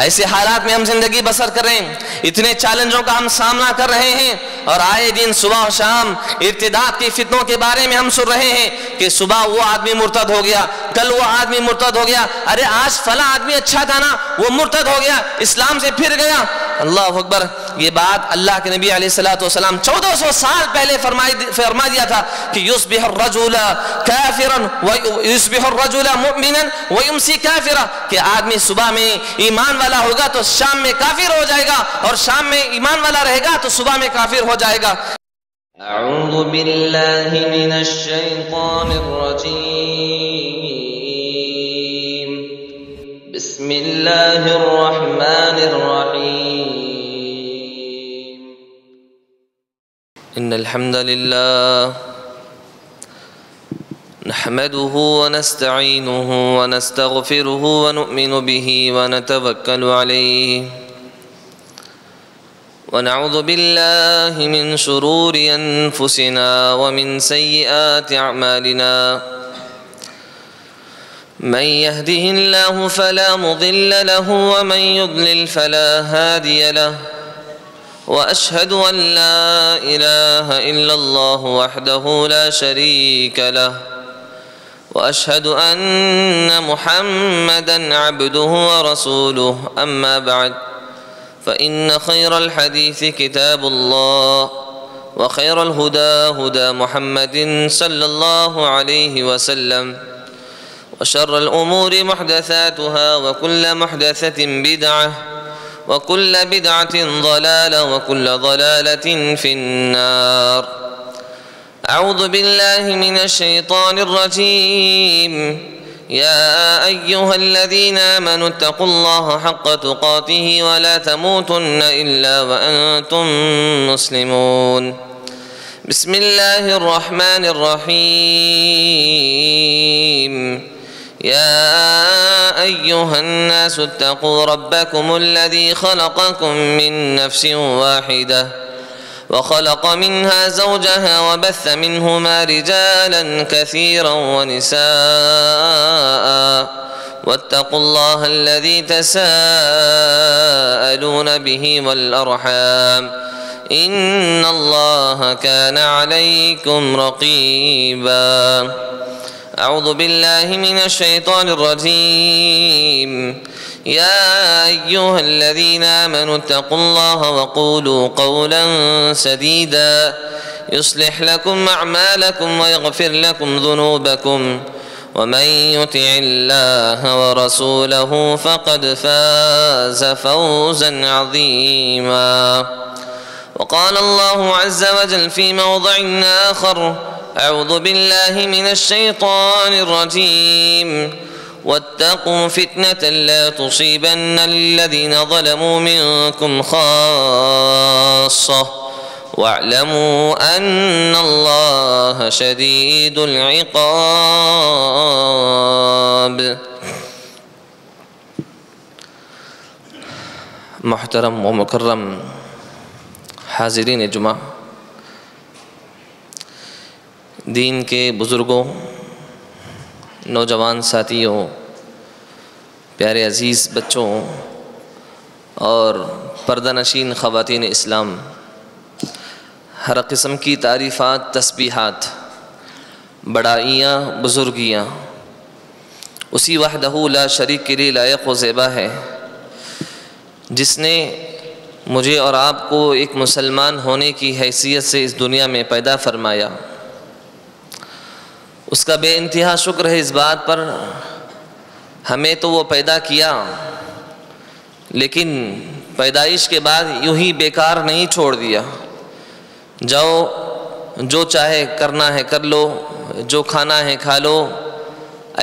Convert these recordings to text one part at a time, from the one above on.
ایسے حالات میں ہم زندگی بسر کر رہے ہیں، اتنے چیلنجوں کا ہم سامنا کر رہے ہیں، اور آئے دن صبح و شام ارتداد کی فتنوں کے بارے میں ہم سن رہے ہیں کہ صبح وہ آدمی مرتد ہو گیا، کل وہ آدمی مرتد ہو گیا، ارے آج فلاں آدمی اچھا تھا نا وہ مرتد ہو گیا، اسلام سے پھر گیا۔ اللہ اکبر، یہ بات اللہ کے نبی علیہ السلام 1400 سال پہلے فرما دیا تھا کہ یصبح الرجل کافرا ویصبح الرجل مؤمنا ویمسی کافرا، کہ آدمی صبح میں ایمان والا ہوگا تو شام میں کافر ہو جائے گا، اور شام میں ایمان والا رہے گا تو صبح میں کافر ہو جائے گا۔ اعوذ باللہ من الشیطان الرجیم، بسم اللہ الرحمن الرحیم۔ ان الحمد للہ نحمده ونستعینه ونستغفره ونؤمن به ونتوکل علیہ، ونعوذ باللہ من شرور انفسنا ومن سیئات اعمالنا، من يهده الله فلا مضل له ومن يضلل فلا هادي له، وأشهد أن لا إله إلا الله وحده لا شريك له، وأشهد أن محمدًا عبده ورسوله، أما بعد فإن خير الحديث كتاب الله، وخير الهدى هدى محمد صلى الله عليه وسلم، وشر الأمور محدثاتها وكل محدثة بدعة، وكل بدعة ضلالة، وكل ضلالة في النار۔ أعوذ بالله من الشيطان الرجيم، يا أيها الذين آمنوا اتقوا الله حق تقاته ولا تموتن إلا وأنتم مسلمون۔ بسم الله الرحمن الرحيم، يا أيها الناس اتقوا ربكم الذي خلقكم من نفس واحدة، وخلق منها زوجها وبث منهما رجالا كثيرا ونساء، واتقوا الله الذي تساءلون به والأرحام، إن الله كان عليكم رقيبا۔ أعوذ بالله من الشيطان الرجيم، يا أيها الذين آمنوا اتقوا الله وقولوا قولا سديدا، يصلح لكم أعمالكم ويغفر لكم ذنوبكم، ومن يطع الله ورسوله فقد فاز فوزا عظيما۔ وقال الله عز وجل في موضع آخر، أعوذ بالله من الشيطان الرجيم، واتقوا فتنة لا تصيبن الذين ظلموا منكم خاصة، واعلموا أن الله شديد العقاب۔ محترم و مکرم حاضرین جمعہ، دین کے بزرگوں، نوجوان ساتھیوں، پیارے عزیز بچوں اور پردہ نشین خواتین اسلام، ہر قسم کی تعریفات، تسبیحات، بڑائیاں، بزرگیاں اسی وحدہ لا شریک کے لیے لائق و زیبا ہے، جس نے مجھے اور آپ کو ایک مسلمان ہونے کی حیثیت سے اس دنیا میں پیدا فرمایا۔ اس کا بے انتہا شکر ہے اس بات پر، ہمیں تو وہ پیدا کیا لیکن پیدائش کے بعد یوں ہی بیکار نہیں چھوڑ دیا۔ جاؤ جو چاہے کرنا ہے کر لو، جو کھانا ہے کھا لو،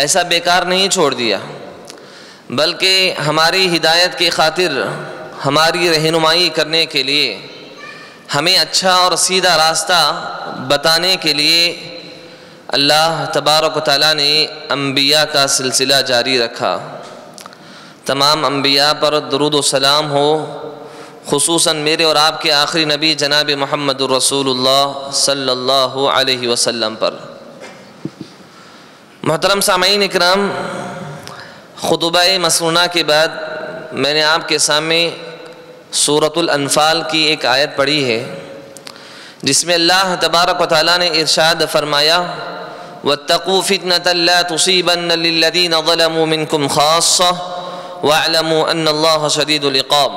ایسا بیکار نہیں چھوڑ دیا، بلکہ ہماری ہدایت کی خاطر، ہماری رہنمائی کرنے کے لیے، ہمیں اچھا اور سیدھا راستہ بتانے کے لیے اللہ تبارک و تعالیٰ نے انبیاء کا سلسلہ جاری رکھا۔ تمام انبیاء پر درود و سلام ہو، خصوصاً میرے اور آپ کے آخری نبی جناب محمد الرسول اللہ صلی اللہ علیہ وسلم پر۔ محترم سامعین اکرام، خطبہ مسنونہ کے بعد میں نے آپ کے سامنے سورۃ الانفال کی ایک آیت پڑھی ہے جس میں اللہ تبارک و تعالیٰ نے ارشاد فرمایا وَاتَّقُوا فِتْنَةً لَا تُصِيبَنَّ لِلَّذِينَ ظَلَمُوا مِنْكُمْ خَاصَّةً وَاعْلَمُوا أَنَّ اللَّهَ شَدِيدُ الْعِقَابِ۔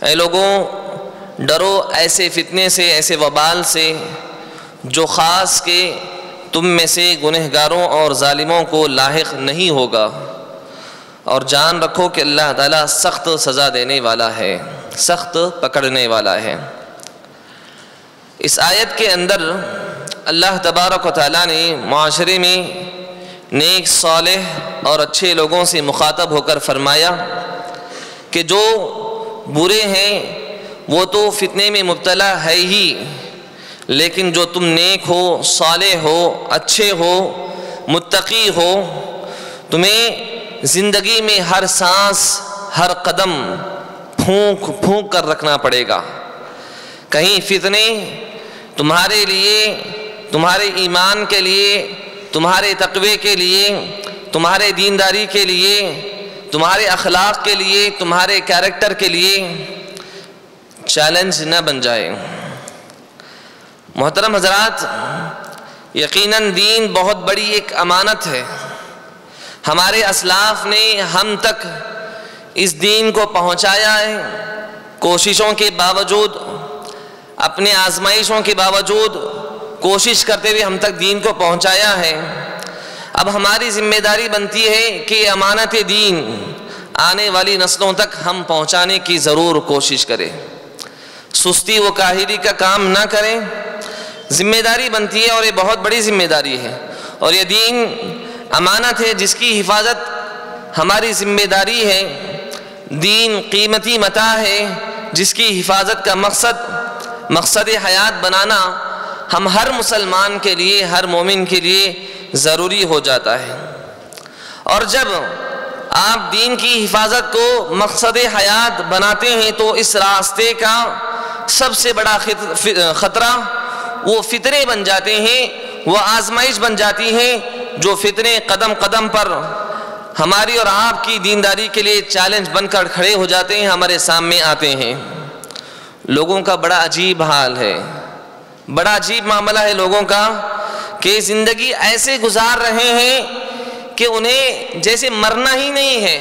اے لوگوں، ڈرو ایسے فتنے سے، ایسے وبال سے جو خاص کے تم میں سے گنہگاروں اور ظالموں کو لاحق نہیں ہوگا، اور جان رکھو کہ اللہ تعالیٰ سخت سزا دینے والا ہے، سخت پکڑنے والا ہے۔ اس آیت کے اندر اللہ تبارک و تعالیٰ نے معاشرے میں نیک، صالح اور اچھے لوگوں سے مخاطب ہو کر فرمایا کہ جو برے ہیں وہ تو فتنے میں مبتلا ہے ہی، لیکن جو تم نیک ہو، صالح ہو، اچھے ہو، متقی ہو، تمہیں زندگی میں ہر سانس، ہر قدم پھونک کر رکھنا پڑے گا۔ کہیں فتنے تمہارے لیے، تمہارے ایمان کے لیے، تمہارے تقوی کے لیے، تمہارے دینداری کے لیے، تمہارے اخلاق کے لیے، تمہارے کیریکٹر کے لیے چیلنج نہ بن جائے۔ محترم حضرات، یقیناً دین بہت بڑی ایک امانت ہے۔ ہمارے اسلاف نے ہم تک اس دین کو پہنچایا ہے، کوششوں کے باوجود، اپنے آزمائشوں کے باوجود کوشش کرتے ہوئے ہم تک دین کو پہنچایا ہے۔ اب ہماری ذمہ داری بنتی ہے کہ امانت دین آنے والی نسلوں تک ہم پہنچانے کی ضرور کوشش کریں، سستی و کاہلی کا کام نہ کریں۔ ذمہ داری بنتی ہے اور یہ بہت بڑی ذمہ داری ہے، اور یہ دین امانت ہے جس کی حفاظت ہماری ذمہ داری ہے۔ دین قیمتی متاع ہے جس کی حفاظت کا مقصد حیات بنانا ہم ہر مسلمان کے لیے، ہر مومن کے لیے ضروری ہو جاتا ہے۔ اور جب آپ دین کی حفاظت کو مقصد حیات بناتے ہیں تو اس راستے کا سب سے بڑا خطرہ وہ فتنے بن جاتے ہیں، وہ آزمائش بن جاتی ہیں، جو فتنے قدم قدم پر ہماری اور آپ کی دینداری کے لیے چیلنج بن کر کھڑے ہو جاتے ہیں، ہمارے سامنے آتے ہیں۔ لوگوں کا بڑا عجیب حال ہے، بڑا عجیب معاملہ ہے لوگوں کا کہ زندگی ایسے گزار رہے ہیں کہ انہیں جیسے مرنا ہی نہیں ہے،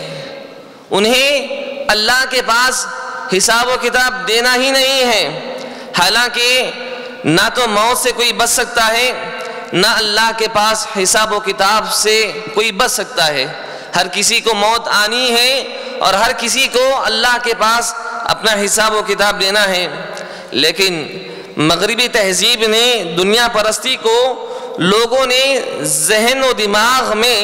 انہیں اللہ کے پاس حساب و کتاب دینا ہی نہیں ہے۔ حالانکہ نہ تو موت سے کوئی بچ سکتا ہے، نہ اللہ کے پاس حساب و کتاب سے کوئی بچ سکتا ہے۔ ہر کسی کو موت آنی ہے اور ہر کسی کو اللہ کے پاس اپنا حساب و کتاب دینا ہے۔ لیکن مغربی تہذیب نے، دنیا پرستی کو لوگوں نے ذہن و دماغ میں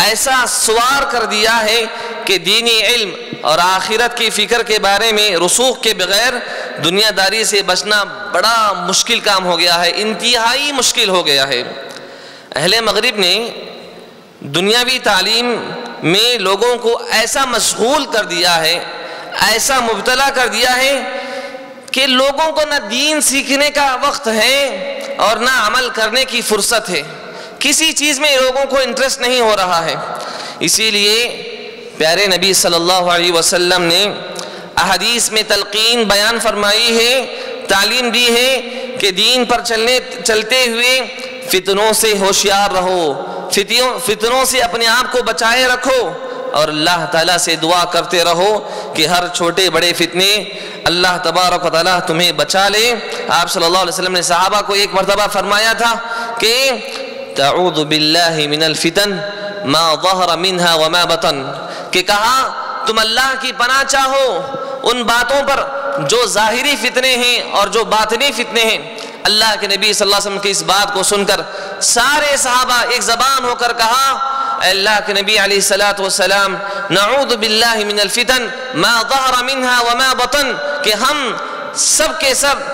ایسا سوار کر دیا ہے کہ دینی علم اور آخرت کی فکر کے بارے میں رسوخ کے بغیر دنیا داری سے بچنا بڑا مشکل کام ہو گیا ہے، انتہائی مشکل ہو گیا ہے۔ اہل مغرب نے دنیاوی تعلیم میں لوگوں کو ایسا مشغول کر دیا ہے، ایسا مبتلا کر دیا ہے کہ لوگوں کو نہ دین سیکھنے کا وقت ہے اور نہ عمل کرنے کی فرصت ہے۔ کسی چیز میں لوگوں کو انٹرسٹ نہیں ہو رہا ہے۔ اسی لیے پیارے نبی صلی اللہ علیہ وسلم نے احادیث میں تلقین بیان فرمائی ہے، تعلیم دی ہے کہ دین پر چلتے ہوئے فتنوں سے ہوشیار رہو، فتنوں سے اپنے آپ کو بچائے رکھو، اور اللہ تعالیٰ سے دعا کرتے رہو کہ ہر چھوٹے بڑے فتنے اللہ تبارک و تعالیٰ تمہیں بچا لے۔ آپ صلی اللہ علیہ وسلم نے صحابہ کو ایک مرتبہ فرمایا تھا کہ تعوذ باللہ من الفتن ما ظہر منها وما بطن، کہ کہا تم اللہ کی پناہ چاہو ان باتوں پر جو ظاہری فتنے ہیں اور جو باطنی فتنے ہیں۔ اللہ کے نبی صلی اللہ علیہ وسلم کی اس بات کو سن کر سارے صحابہ ایک زبان ہو کر کہا، اے اللہ کے نبی علیہ الصلوۃ والسلام، نعوذ باللہ من الفتن ما ظہر منها وما بطن، کہ ہم سب کے سب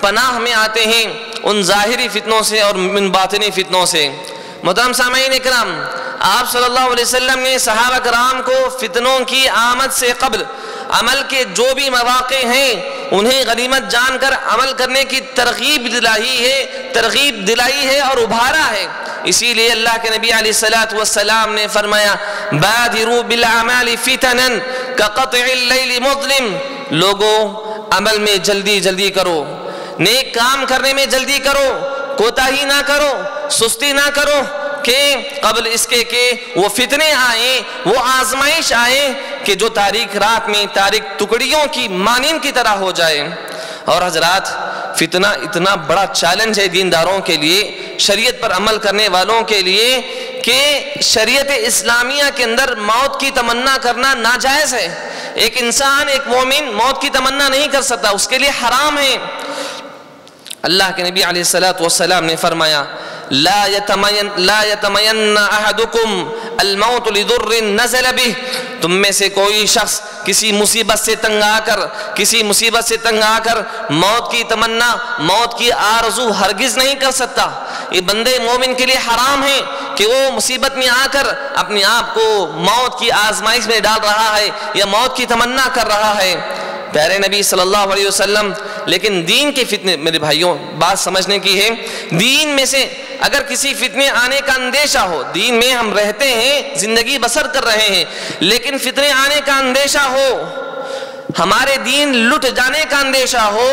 پناہ میں آتے ہیں ان ظاہری فتنوں سے اور من باطنی فتنوں سے۔ محترم سامعین اکرام، آپ صلی اللہ علیہ وسلم نے صحابہ کرام کو فتنوں کی آمد سے قبل عمل کے جو بھی مواقع ہیں انہیں غنیمت جان کر عمل کرنے کی ترغیب دلائی ہے اور ابھارا ہے۔ اسی لیے اللہ کے نبی علیہ الصلوۃ والسلام نے فرمایا بادروا بالاعمال فتنا كقطع الليل مظلم، لوگوں عمل میں جلدی کرو، نیک کام کرنے میں جلدی کرو، کوتاہی نہ کرو، سستی نہ کرو، کہ قبل اس کے کہ وہ فتنے آئیں، وہ آزمائش آئے کہ جو تاریک رات میں تاریک ٹکڑیوں کی مانند کی طرح ہو جائے۔ اور حضرات، فتنہ اتنا بڑا چیلنج ہے دینداروں کے لیے، شریعت پر عمل کرنے والوں کے لیے، کہ شریعت اسلامیہ کے اندر موت کی تمنا کرنا ناجائز ہے۔ ایک انسان، ایک مومن موت کی تمنا نہیں کر سکتا، اس کے لیے حرام ہے۔ اللہ کے نبی علیہ الصلوۃ والسلام نے فرمایا لا يتمين احدكم الموت لضر نزل به، تم میں سے کوئی شخص کسی مصیبت سے تنگ آ کر موت کی تمنا، موت کی آرزو ہرگز نہیں کر سکتا۔ یہ بندے مومن کے لیے حرام ہے کہ وہ مصیبت میں آ کر اپنے آپ کو موت کی آزمائش میں ڈال رہا ہے یا موت کی تمنا کر رہا ہے۔ پیارے نبی صلی اللہ علیہ وسلم، لیکن دین کے فتنے، میرے بھائیوں بات سمجھنے کی ہے، دین میں سے اگر کسی فتنے آنے کا اندیشہ ہو، دین میں ہم رہتے ہیں، زندگی بسر کر رہے ہیں، لیکن فتنے آنے کا اندیشہ ہو، ہمارے دین لٹ جانے کا اندیشہ ہو،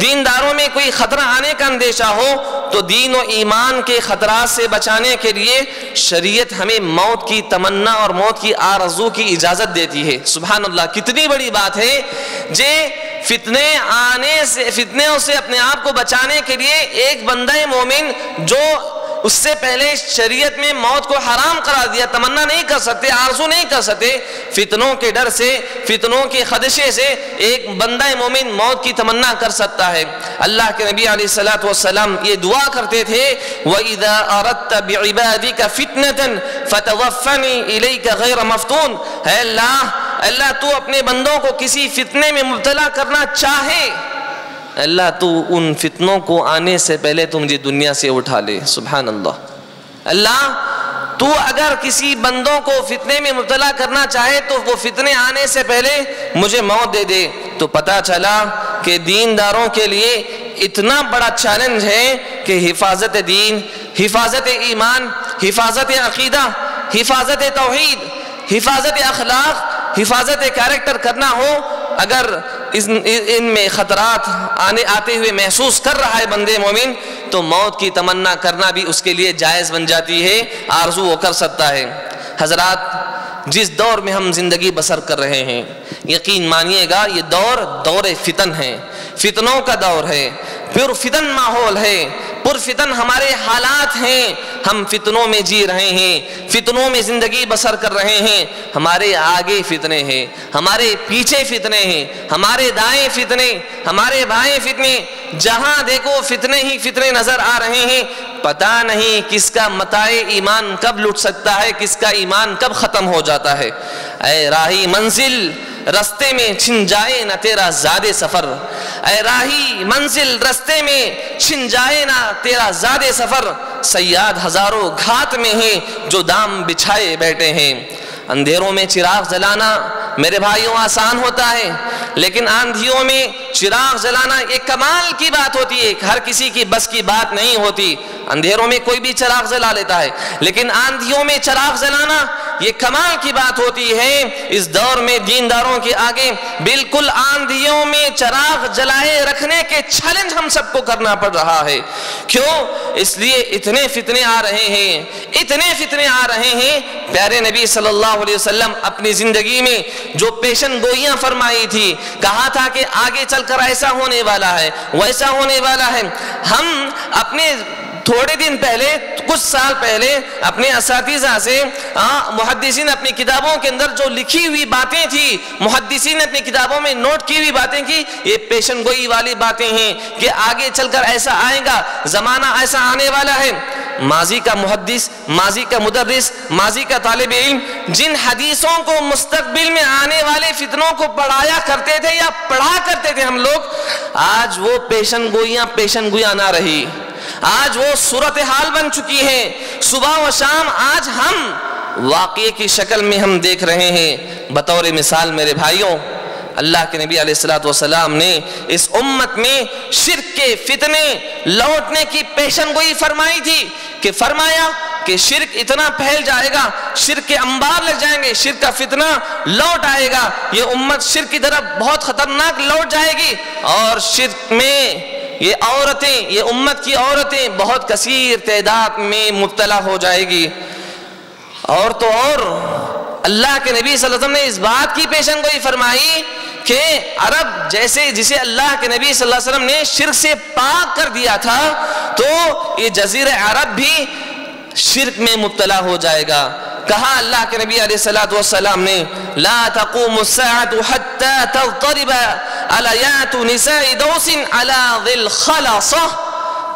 دینداروں میں کوئی خطرہ آنے کا اندیشہ ہو، تو دین و ایمان کے خطرات سے بچانے کے لیے شریعت ہمیں موت کی تمنا اور موت کی آرزو کی اجازت دیتی ہے۔ سبحان اللہ، کتنی بڑی بات ہے جے فتنوں سے اپنے آپ کو بچانے کے لیے ایک بندہ مومن جو اس سے پہلے شریعت میں موت کو حرام قرار دیا، تمنا نہیں کر سکتے، آرزو نہیں کر سکتے، فتنوں کے ڈر سے، فتنوں کے خدشے سے ایک بندہ مومن موت کی تمنا کر سکتا ہے۔ اللہ کے نبی علیہ الصلوۃ والسلام یہ دعا کرتے تھے وَإِذَا أَرَدْتَ بِعِبَادِكَ فِتْنَةً فَتَوَفَّنِي إِلَيْكَ غَيْرَ مَفْتُونٍ، اے اللہ تو اپنے بندوں کو کسی فتنے میں مبتلا کرنا چاہے، اللہ تو ان فتنوں کو آنے سے پہلے تو مجھے دنیا سے اٹھا لے۔ سبحان اللہ، اللہ تو اگر کسی بندوں کو فتنے میں مبتلا کرنا چاہے تو وہ فتنے آنے سے پہلے مجھے موت دے دے۔ تو پتہ چلا کہ دینداروں کے لیے اتنا بڑا چیلنج ہے کہ حفاظت دین، حفاظت ایمان، حفاظت عقیدہ، حفاظت توحید، حفاظت اخلاق، حفاظت کیریکٹر کرنا ہو، اگر ان میں خطرات آتے ہوئے محسوس کر رہا ہے بندے مومن، تو موت کی تمنا کرنا بھی اس کے لیے جائز بن جاتی ہے، آرزو وہ کر سکتا ہے۔ حضرات، جس دور میں ہم زندگی بسر کر رہے ہیں، یقین مانیے گا یہ دور فتن ہے، فتنوں کا دور ہے، پر فتن ماحول ہے، پر فتن ہمارے حالات ہیں، ہم فتنوں میں جی رہے ہیں، فتنوں میں زندگی بسر کر رہے ہیں، ہمارے آگے فتنے ہیں، ہمارے پیچھے فتنے ہیں، ہمارے دائیں فتنے، ہمارے بائیں فتنے، جہاں دیکھو فتنے ہی فتنے نظر آ رہے ہیں۔ پتہ نہیں کس کا متاع ایمان کب لٹ سکتا ہے، کس کا ایمان کب ختم ہو جاتا ہے۔ اے راہی منزل، رستے میں چھن جائے نہ تیرا زاد سفر، اے راہی منزل، رستے میں چھن جائے نہ تیرا زاد سفر، صیاد ہزاروں گھات میں ہیں جو دام بچھائے بیٹھے ہیں۔ اندھیروں میں چراغ جلانا میرے بھائیوں آسان ہوتا ہے، لیکن آندھیوں میں چراغ جلانا ایک کمال کی بات ہوتی ہے، ہر کسی کی بس کی بات نہیں ہوتی۔ اندھیروں میں کوئی بھی چراغ جلا لیتا ہے، لیکن آندھیوں میں چراغ جلانا یہ کمال کی بات ہوتی ہے۔ اس دور میں دینداروں کے آگے بالکل آندھیوں میں چراغ جلائے رکھنے کے چیلنج ہم سب کو کرنا پڑ رہا ہے۔ کیوں؟ اس لیے اتنے فتنے آ رہے ہیں، اتنے فتنے آ رہے ہیں۔ پیارے نبی صلی اللہ علیہ وسلم اپنی زندگی میں جو پیشن گوئیاں فرمائی تھی، کہا تھا کہ آگے چل کر ایسا ہونے والا ہے، ویسا ہونے والا ہے۔ ہم اپنے تھوڑے دن پہلے، کچھ سال پہلے اپنے اساتذہ سے، محدثین اپنی کتابوں کے اندر جو لکھی ہوئی باتیں تھی، محدثین اپنی کتابوں میں نوٹ کی ہوئی باتیں کی، یہ پیشن گوئی والی باتیں ہیں کہ آگے چل کر ایسا آئے گا، زمانہ ایسا آنے والا ہے۔ ماضی کا محدث، ماضی کا مدرس، ماضی کا طالب علم جن حدیثوں کو مستقبل میں آنے والے فتنوں کو پڑھایا کرتے تھے یا پڑھا کرتے تھے ہم لوگ، آج وہ پیشن گوئیاں نہ رہی، آج وہ صورتحال بن چکی ہے۔ صبح و شام آج ہم واقعے کی شکل میں ہم دیکھ رہے ہیں۔ بطور مثال میرے بھائیوں، اللہ کے نبی علیہ الصلوۃ والسلام نے اس امت میں شرک کے فتنے لوٹنے کی پیشن گوئی فرمائی تھی کہ فرمایا کہ شرک اتنا پھیل جائے گا، شرک کے انبار لگ جائیں گے، شرک کا فتنہ لوٹ آئے گا، یہ امت شرک کی طرف بہت خطرناک لوٹ جائے گی، اور شرک میں یہ عورتیں، یہ امت کی عورتیں بہت کثیر تعداد میں مبتلا ہو جائے گی۔ اور تو اور اللہ کے نبی صلی اللہ علیہ وسلم نے اس بات کی پیشن گوئی فرمائی کہ عرب جیسے جسے اللہ کے نبی صلی اللہ علیہ وسلم نے شرک سے پاک کر دیا تھا، تو یہ جزیرہ عرب بھی شرک میں مبتلا ہو جائے گا۔ کہا اللہ کے نبی علیہ السلام نے لا تقوم الساعة حتى تضطرب علیات نساء دوس على ذی الخلصہ۔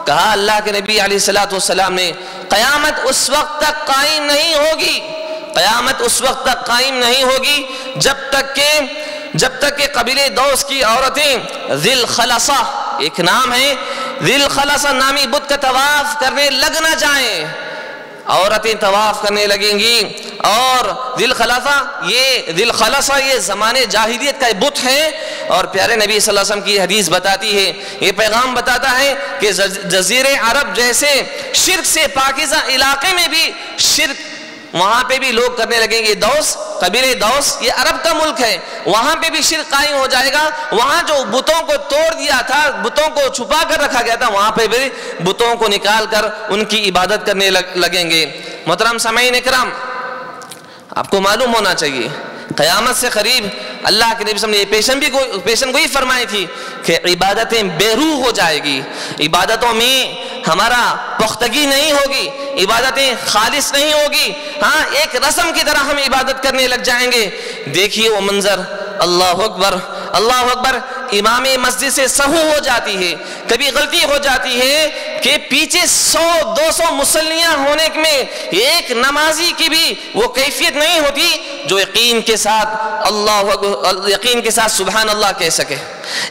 کہا اللہ کے نبی علیہ السلام نے قیامت اس وقت تک قائم نہیں ہوگی، قیامت اس وقت تک قائم نہیں ہوگی جب تک کہ قبیلے دوس کی عورتیں ذی الخلصہ، ایک نام ہے ذی الخلصہ نامی بت کا طواف کرنے لگ نہ جائیں۔ عورتیں طواف کرنے لگیں گی، اور ذی الخلصہ یہ زمانے جاہلیت کا بت ہے، اور پیارے نبی صلی اللہ علیہ وسلم کی حدیث بتاتی ہے، یہ پیغام بتاتا ہے کہ جزیرے عرب جیسے شرک سے پاکیزہ علاقے میں بھی شرک وہاں پہ بھی لوگ کرنے لگیں گے۔ دوس، قبیلے دوس، یہ عرب کا ملک ہے، وہاں پہ بھی شرک قائم ہو جائے گا۔ وہاں جو بتوں کو توڑ دیا تھا، بتوں کو چھپا کر رکھا گیا تھا، وہاں پہ بھی بتوں کو نکال کر ان کی عبادت کرنے لگیں گے۔ محترم سامعین اکرام، آپ کو معلوم ہونا چاہیے قیامت سے قریب اللہ کے نبی صلی اللہ علیہ وسلم نے پیشن گوئی فرمائی تھی کہ عبادتیں بے روح ہو جائے گی، عبادتوں میں ہمارا پختگی نہیں ہوگی، عبادتیں خالص نہیں ہوگی، ہاں ایک رسم کی طرح ہم عبادت کرنے لگ جائیں گے۔ دیکھیے وہ منظر، اللہ اکبر اللہ اکبر، امام مسجد سے سہو ہو جاتی ہے، کبھی غلطی ہو جاتی ہے کہ پیچھے 100-200 مصلیاں ہونے میں ایک نمازی کی بھی وہ کیفیت نہیں ہوتی جو یقین کے ساتھ سبحان اللہ کہہ سکے۔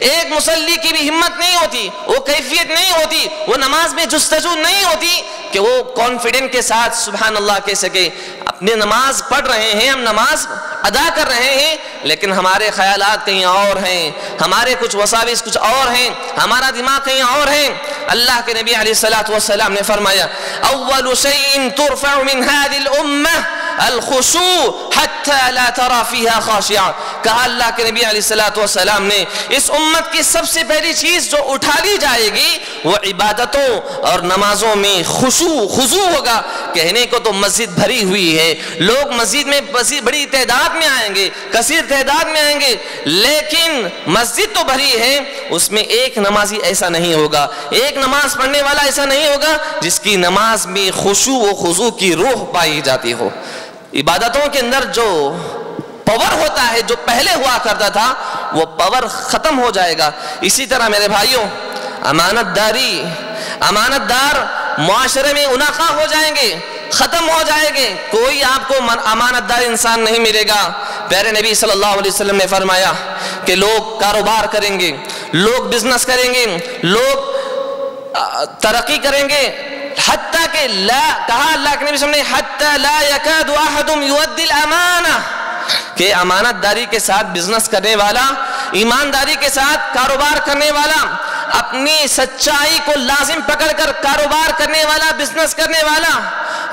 ایک مصلی کی بھی ہمت نہیں ہوتی، وہ کیفیت نہیں ہوتی، وہ نماز میں جستجو نہیں ہوتی کہ وہ کانفیڈنٹ کے ساتھ سبحان اللہ کہہ سکے۔ اپنے نماز پڑھ رہے ہیں، ہم نماز ادا کر رہے ہیں، لیکن ہمارے خیالات کہیں اور ہیں، ہمارے کچھ وساوس کچھ اور ہیں، ہمارا دماغ کہیں اور ہیں۔ اللہ کے نبی علیہ السلام نے فرمایا اول شیء ترفع من هذه الامه الخشوع حتى لا ترى فيها خاشعا۔ کہا اللہ کے نبی علیہ السلام نے اس امت کی سب سے پہلی چیز جو اٹھا لی جائے گی وہ عبادتوں اور نمازوں میں خضوع ہوگا۔ کہنے کو تو مسجد بھری ہوئی ہے، لوگ مسجد میں بڑی تعداد میں آئیں گے، کثیر تعداد میں آئیں گے، لیکن مسجد تو بھری ہے، اس میں ایک نمازی ایسا نہیں ہوگا، ایک نماز پڑھنے والا ایسا نہیں ہوگا جس کی نماز میں خشوع و خضوع کی روح پائی جاتی ہو۔ عبادتوں کے اندر جو پاور ہوتا ہے، جو پہلے ہوا کرتا تھا، وہ پاور ختم ہو جائے گا۔ اسی طرح میرے بھائیوں، امانت دار معاشرے میں اناقہ ہو جائیں گے، ختم ہو جائے گے، کوئی آپ کو امانت دار انسان نہیں ملے گا۔ پیارے نبی صلی اللہ علیہ وسلم نے فرمایا کہ لوگ کاروبار کریں گے، لوگ بزنس کریں گے، لوگ ترقی کریں گے، حتیٰ کہ کہا اللہ کے نبی صلی اللہ علیہ وسلم نے حتی لا یکاد احد یؤدی الامانہ، کہ امانت داری کے ساتھ بزنس کرنے والا، ایمانداری کے ساتھ کاروبار کرنے والا، اپنی سچائی کو لازم پکڑ کر کاروبار کرنے والا، بزنس کرنے والا،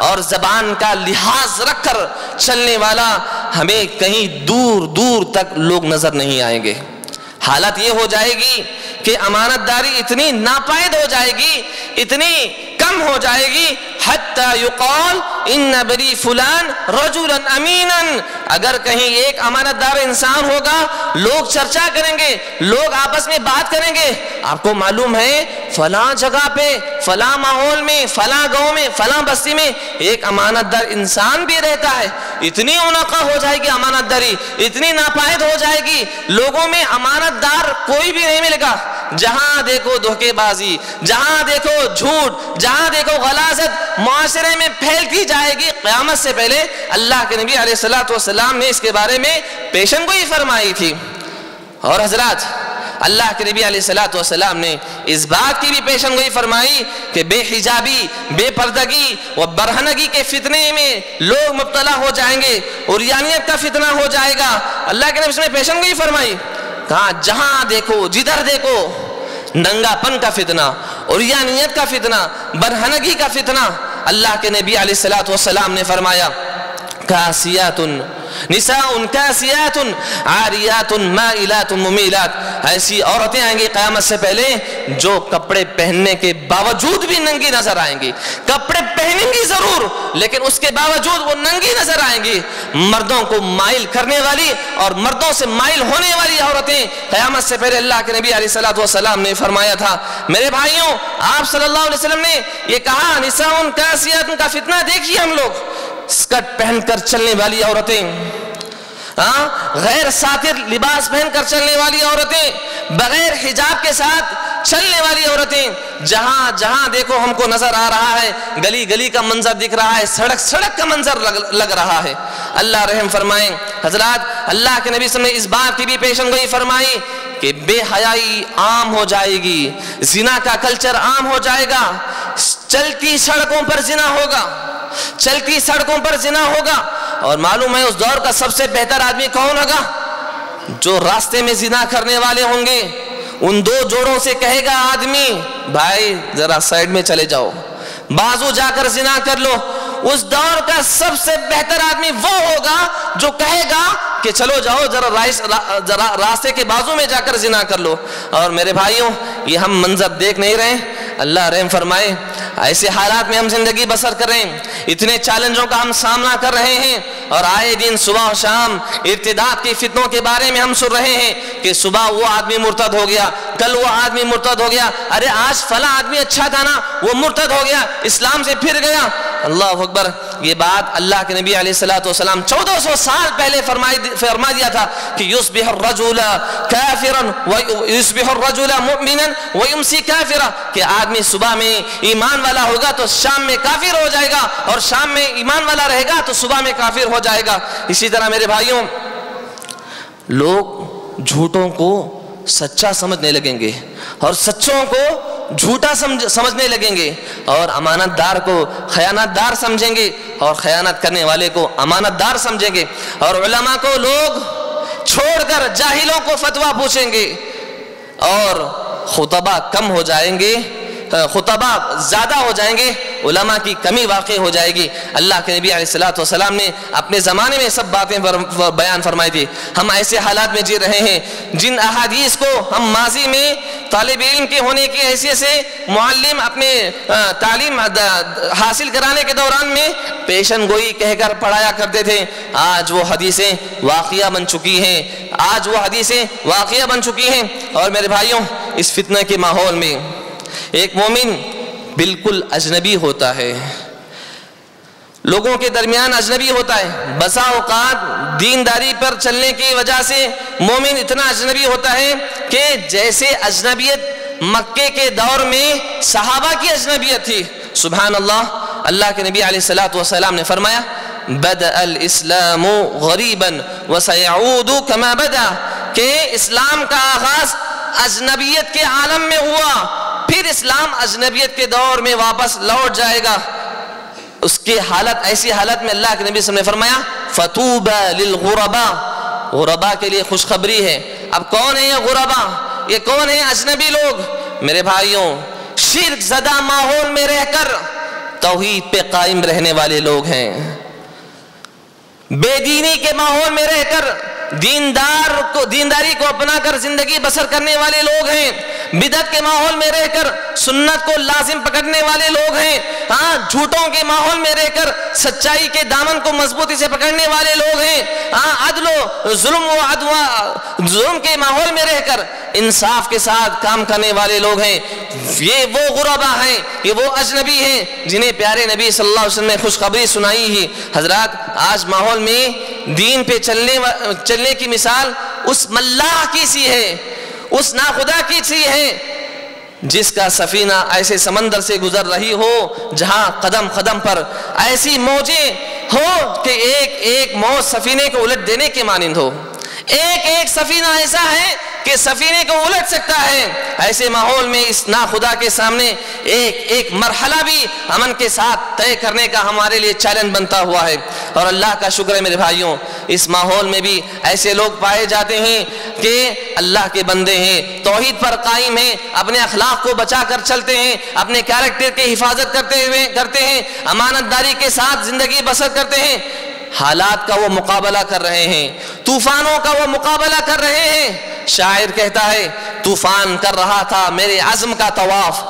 اور زبان کا لحاظ رکھ کر چلنے والا، ہمیں کہیں دور دور تک لوگ نظر نہیں آئیں گے۔ حالت یہ ہو جائے گی کہ امانت داری اتنی ناپائید ہو جائے گی، اتنی کم ہو جائے گی، حتی یقال ان بری فلان رجلا امینا، اگر کہیں ایک امانت دار انسان ہوگا، لوگ چرچا کریں گے، لوگ آپس میں بات کریں گے، آپ کو معلوم ہے فلاں جگہ پہ، فلاں ماحول میں، فلاں گاؤں میں، فلاں بستی میں ایک امانت دار انسان بھی رہتا ہے۔ اتنی منقع ہو جائے گی امانت داری، اتنی ناپائید ہو جائے گی، لوگوں میں امانت دار کوئی بھی نہیں ملے گا۔ جہاں دیکھو دھوکے بازی، جہاں دیکھو جھوٹ، جہاں دیکھو غلاظت معاشرے میں پھیلتی جائے گی۔ قیامت سے پہلے اللہ کے نبی علیہ السلام نے اس کے بارے میں پیشن گوئی فرمائی تھی۔ اور حضرات، اللہ کے نبی علیہ السلام نے اس بات کی بھی پیشن گوئی فرمائی کہ بے حجابی، بے پردگی و برہنگی کے فتنے میں لوگ مبتلا ہو جائیں گے، عریانیت کا فتنہ ہو جائے گا۔ اللہ کے نبی نے پیشن گوئی فرمائی، کہا جہاں دیکھو، جدھر دیکھو ننگا پن کا فتنہ، عریانیت کا فتنہ، برہنگی کا فتنہ۔ اللہ کے نبی علیہ الصلوۃ والسلام نے فرمایا کاسیات نساء کاسیات عاریات مائلات ممیلات، ایسی عورتیں آئیں گی قیامت سے پہلے جو کپڑے پہننے کے باوجود بھی ننگی نظر آئیں گی، کپڑے پہنیں گی ضرور لیکن اس کے باوجود وہ ننگی نظر آئیں گی۔ مردوں کو مائل کرنے والی اور مردوں سے مائل ہونے والی عورتیں قیامت سے پہلے اللہ کے نبی علیہ الصلوۃ والسلام نے فرمایا تھا۔ میرے بھائیوں، آپ صلی اللہ علیہ وسلم نے یہ کہا نساء کاسیات کا فتنہ دیکھیے ہم لوگ، اسکرٹ پہن کر چلنے والی عورتیں، غیر ساتر لباس پہن کر چلنے والی عورتیں، بغیر حجاب کے ساتھ چلنے والی عورتیں، جہاں جہاں دیکھو ہم کو نظر آ رہا ہے، گلی گلی کا منظر دکھ رہا ہے، سڑک سڑک کا منظر لگ رہا ہے۔ اللہ رحم فرمائیں۔ حضرات، اللہ کے نبی صلی اللہ علیہ وسلم نے اس بات کی بھی پیشن گوئی فرمائی کہ بے حیائی عام ہو جائے گی، زنا کا کلچر عام ہو جائے گا، چلتی سڑکوں پر زنا ہوگا، چلتی سڑکوں پر زنا ہوگا۔ اور معلوم ہے اس دور کا سب سے بہتر آدمی کون ہوگا؟ جو راستے میں زنا کرنے والے ہوں گے، ان دو جوڑوں سے کہے گا آدمی بھائی ذرا سائیڈ میں چلے جاؤ، بازو جا کر زنا کر لو۔ اس دور کا سب سے بہتر آدمی وہ ہوگا جو کہے گا کہ چلو جاؤ ذرا راستے کے بازو میں جا کر زنا کر لو۔ اور میرے بھائیوں، یہ ہم منظر دیکھ نہیں رہے، اللہ رحم فرمائے، ایسے حالات میں ہم زندگی بسر کر رہے ہیں، اتنے چیلنجوں کا ہم سامنا کر رہے ہیں، اور آئے دن صبح و شام ارتداد کی فتنوں کے بارے میں ہم سن رہے ہیں کہ صبح وہ آدمی مرتد ہو گیا، کل وہ آدمی مرتد ہو گیا، ارے آج فلاں آدمی اچھا تھا نا وہ مرتد ہو گیا، اسلام سے پھر گیا۔ اللہ اکبر، یہ بات اللہ کے نبی علیہ الصلوۃ والسلام 1400 سال پہلے فرما دیا تھا کہ یصبح الرجل کافرا ویصبح الرجل مؤمنا ویمسی کافرا، کہ آدمی صبح میں ایمان والا ہوگا تو شام میں کافر ہو جائے گا، اور شام میں ایمان والا رہے گا تو صبح میں کافر ہو جائے گا۔ اسی طرح میرے بھائیوں، لوگ جھوٹوں کو سچا سمجھنے لگیں گے اور سچوں کو جھوٹا سمجھنے لگیں گے، اور امانت دار کو خیانت دار سمجھیں گے، اور خیانت کرنے والے کو امانت دار سمجھیں گے، اور علماء کو لوگ چھوڑ کر جاہلوں کو فتویٰ پوچھیں گے، اور خطبہ کم ہو جائیں گے، خطبہ زیادہ ہو جائیں گے، علماء کی کمی واقع ہو جائے گی۔ اللہ کے نبی علیہ الصلوۃ والسلام نے اپنے زمانے میں سب باتیں بیان فرمائی تھی۔ ہم ایسے حالات میں جی رہے ہیں جن احادیث کو ہم ماضی میں طالب علم کے ہونے کی حیثیت سے معلم اپنے تعلیم حاصل کرانے کے دوران میں پیشن گوئی کہہ کر پڑھایا کرتے تھے، آج وہ حدیثیں واقعہ بن چکی ہیں، آج وہ حدیثیں واقعہ بن چکی ہیں۔ اور میرے بھائیوں، اس فتنہ کے ماحول میں ایک مومن بالکل اجنبی ہوتا ہے، لوگوں کے درمیان اجنبی ہوتا ہے۔ بسا اوقات دینداری پر چلنے کی وجہ سے مومن اتنا اجنبی ہوتا ہے کہ جیسے اجنبیت مکے کے دور میں صحابہ کی اجنبیت تھی، سبحان اللہ۔ اللہ کے نبی علیہ الصلوۃ والسلام نے فرمایا بدأ الاسلام غریبا وسيعود كما بدأ، کہ اسلام کا آغاز اجنبیت کے عالم میں ہوا، پھر اسلام اجنبیت کے دور میں واپس لوٹ جائے گا۔ اس کی حالت، ایسی حالت میں اللہ کے نبی صلی اللہ علیہ وسلم نے فرمایا فطوبى للغرباء، غرباء کے لیے خوشخبری ہے۔ اب کون ہے یہ غرباء؟ یہ کون ہے اجنبی لوگ؟ میرے بھائیوں، شرک زدہ ماحول میں رہ کر توحید پہ قائم رہنے والے لوگ ہیں، بے دینی کے ماحول میں رہ کر دینداری کو اپنا کر زندگی بسر کرنے والے لوگ ہیں، بدعت کے ماحول میں رہ کر سنت کو لازم پکڑنے والے لوگ ہیں، جھوٹوں کے ماحول میں رہ کر سچائی کے دامن کو مضبوطی سے پکڑنے والے لوگ ہیں، عدل و ظلم کے ماحول میں رہ کر انصاف کے ساتھ کام کرنے والے لوگ ہیں۔ یہ وہ غرباء ہیں، یہ وہ اجنبی ہیں جنہیں پیارے نبی صلی اللہ علیہ وسلم نے خوشخبری سنائی ہی۔ حضرات، آج ماحول میں دین پہ چلنے کی مثال اس ملاح کی سی ہے، اس ناخدا کی سی ہے جس کا سفینہ ایسے سمندر سے گزر رہی ہو جہاں قدم قدم پر ایسی موجیں ہو کہ ایک ایک موج سفینے کو الٹ دینے کے مانند ہو۔ ایک ایک سفینہ ایسا ہے کہ سفینے کو الٹ سکتا ہے، ایسے ماحول میں اس ناخدا کے سامنے ایک مرحلہ بھی امن کے ساتھ طے کرنے کا ہمارے لیے چیلنج بنتا ہوا ہے۔ اور اللہ کا شکر ہے میرے بھائیوں، اس ماحول میں بھی ایسے لوگ پائے جاتے ہیں کہ اللہ کے بندے ہیں، توحید پر قائم ہیں، اپنے اخلاق کو بچا کر چلتے ہیں، اپنے کیریکٹر کی حفاظت کرتے ہیں، امانت داری کے ساتھ زندگی بسر کرتے ہیں، حالات کا وہ مقابلہ کر رہے ہیں، طوفانوں کا وہ مقابلہ کر رہے ہیں۔ شاعر کہتا ہے طوفان کر رہا تھا میرے عزم کا طواف،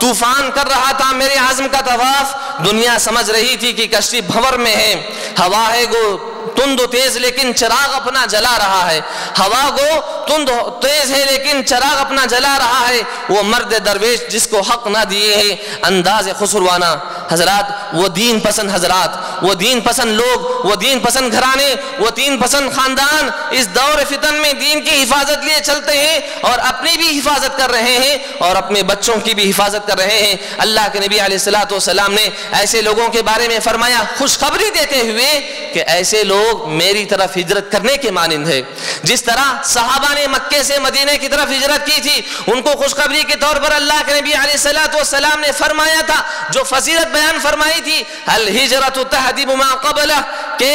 طوفان کر رہا تھا میرے عزم کا طواف، دنیا سمجھ رہی تھی کہ کشتی بھنور میں ہے، ہوا ہے گو تند و تیز لیکن چراغ اپنا جلا رہا ہے، ہوا گو تند و تیز ہے لیکن چراغ اپنا جلا رہا ہے، وہ مرد درویش جس کو حق نہ دیے ہے انداز خسروانہ۔ حضرات، وہ دین پسند حضرات، وہ دین پسند لوگ، وہ دین پسند گھرانے، وہ دین پسند خاندان اس دور فتن میں دین کی حفاظت لیے چلتے ہیں اور اپنی بھی حفاظت کر رہے ہیں اور اپنے بچوں کی بھی حفاظت کر رہے ہیں۔ اللہ کے نبی علیہ الصلوۃ والسلام نے ایسے لوگوں کے بارے میں فرمایا خوشخبری دیتے ہوئے کہ ایسے لوگ میری طرف ہجرت کرنے کے مانند ہے۔ جس طرح صحابہ نے مکے سے مدینے کی طرف ہجرت کی تھی، ان کو خوشخبری کے طور پر اللہ کے نبی علیہ الصلوۃ والسلام نے فرمایا تھا، جو فضیلت بیان فرمائی تھی، الہجرۃ تہدم ما قبلہ، کہ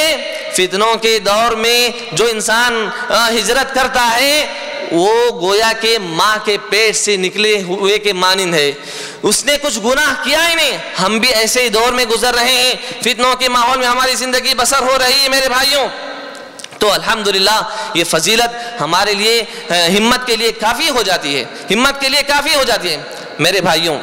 فتنوں کے دور میں جو انسان ہجرت کرتا ہے وہ گویا کہ ماں کے پیٹ سے نکلے ہوئے کے مانند ہے، اس نے کچھ گناہ کیا ہی نہیں۔ ہم بھی ایسے ہی دور میں گزر رہے ہیں، فتنوں کے ماحول میں ہماری زندگی بسر ہو رہی ہے میرے بھائیوں۔ تو الحمدللہ یہ فضیلت ہمارے لیے ہمت کے لیے کافی ہو جاتی ہے، ہمت کے لیے کافی ہو جاتی ہے میرے بھائیوں۔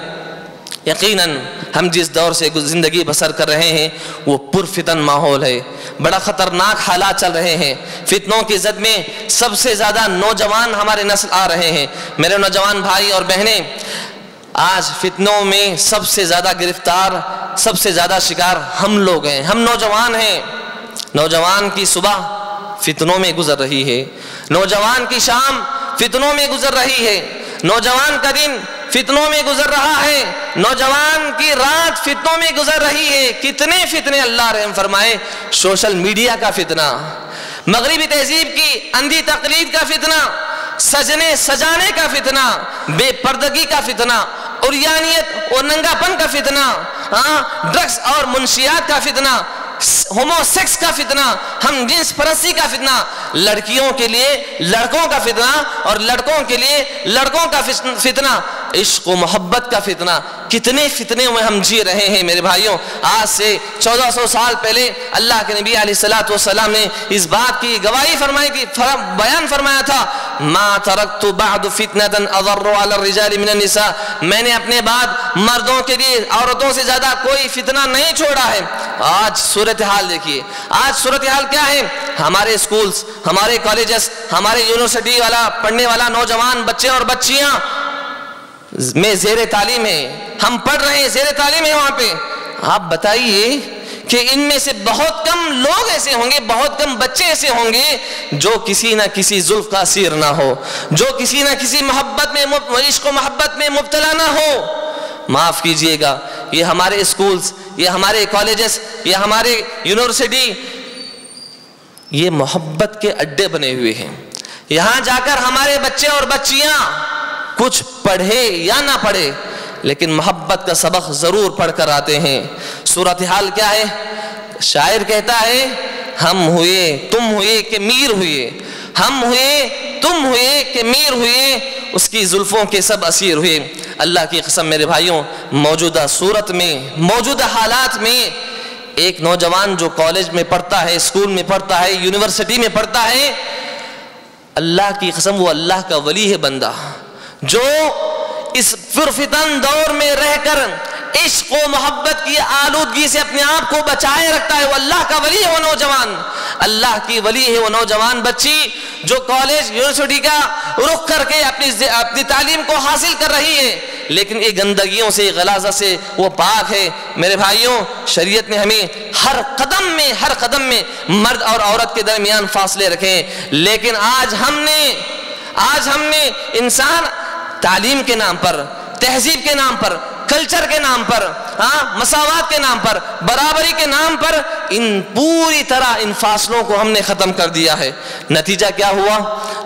یقیناً ہم جس دور سے زندگی بسر کر رہے ہیں وہ پرفتن ماحول ہے، بڑا خطرناک حالات چل رہے ہیں، فتنوں کی زد میں سب سے زیادہ نوجوان ہمارے نسل آ رہے ہیں۔ میرے نوجوان بھائی اور بہنیں، آج فتنوں میں سب سے زیادہ گرفتار، سب سے زیادہ شکار ہم لوگ ہیں، ہم نوجوان ہیں۔ نوجوان کی صبح فتنوں میں گزر رہی ہے، نوجوان کی شام فتنوں میں گزر رہی ہے، نوجوان کا دن فتنوں میں گزر رہا ہے، نوجوان کی رات فتنوں میں گزر رہی ہے۔ کتنے فتنے، اللہ رحم فرمائے، سوشل میڈیا کا فتنہ، مغربی تہذیب کی اندھی تقلید کا فتنہ، سجنے سجانے کا فتنہ، بے پردگی کا فتنہ، عریانیت اور ننگا پن کا فتنہ، ڈرگس اور منشیات کا فتنہ، ہومو سیکس کا فتنہ، ہم جنس پرستی کا فتنہ، لڑکیوں کے لیے لڑکوں کا فتنہ اور لڑکوں کے لیے لڑکوں کا فتنہ، عشق و محبت کا فتنہ۔ کتنے فتنے میں ہم جی رہے ہیں میرے بھائیوں۔ آج سے 1400 سال پہلے اللہ کے نبی علیہ الصلوۃ والسلام نے اس بات کی گواہی فرمائی تھی، بیان فرمایا تھا، ما ترکت بعد فتنة اضر على الرجال من النساء، میں نے اپنے بعد مردوں کے لیے عورتوں سے زیادہ کوئی فتنہ نہیں چھوڑا ہے۔ آج صورتحال دیکھیے، آج صورتحال کیا ہے؟ ہمارے اسکولز، ہمارے کالجز، ہمارے یونیورسٹی والا پڑھنے والا نوجوان بچے اور بچیاں میں زیر تعلیم ہے، ہم پڑھ رہے ہیں، زیر تعلیم ہے وہاں پہ۔ آپ بتائیے کہ ان میں سے بہت کم لوگ ایسے ہوں گے، بہت کم بچے ایسے ہوں گے جو کسی نہ کسی زلف کا اسیر نہ ہو، جو کسی نہ کسی محبت میں، عشق و محبت میں مبتلا نہ ہو۔ معاف کیجئے گا، یہ ہمارے اسکولز، یہ ہمارے کالجز، یہ ہمارے یونیورسٹی، یہ محبت کے اڈے بنے ہوئے ہیں۔ یہاں جا کر ہمارے بچے اور بچیاں کچھ پڑھے یا نہ پڑھے لیکن محبت کا سبق ضرور پڑھ کر آتے ہیں۔ صورتحال کیا ہے؟ شاعر کہتا ہے، ہم ہوئے تم ہوئے کہ میر ہوئے، ہم ہوئے تم ہوئے کہ میر ہوئے، اس کی زلفوں کے سب اسیر ہوئے۔ اللہ کی قسم میرے بھائیوں، موجودہ صورت میں، موجودہ حالات میں ایک نوجوان جو کالج میں پڑھتا ہے، اسکول میں پڑھتا ہے، یونیورسٹی میں پڑھتا ہے، اللہ کی قسم وہ اللہ کا ولی ہے بندہ، جو اس پرفتن دور میں رہ کر عشق و محبت کی آلودگی سے اپنے آپ کو بچائے رکھتا ہے، وہ اللہ کا ولی ہے وہ نوجوان، اللہ کی ولی ہے وہ نوجوان بچی جو کالج یونیورسٹی کا رخ کر کے اپنی تعلیم کو حاصل کر رہی ہے، لیکن یہ گندگیوں سے، غلاظت سے وہ پاک ہے۔ میرے بھائیوں، شریعت نے ہمیں ہر قدم میں مرد اور عورت کے درمیان فاصلے رکھے، لیکن آج ہم نے انسان تعلیم کے نام پر، تہذیب کے نام پر، کلچر کے نام پر، مساوات کے نام پر، برابری کے نام پر ان پوری طرح ان فاصلوں کو ہم نے ختم کر دیا ہے۔ نتیجہ کیا ہوا؟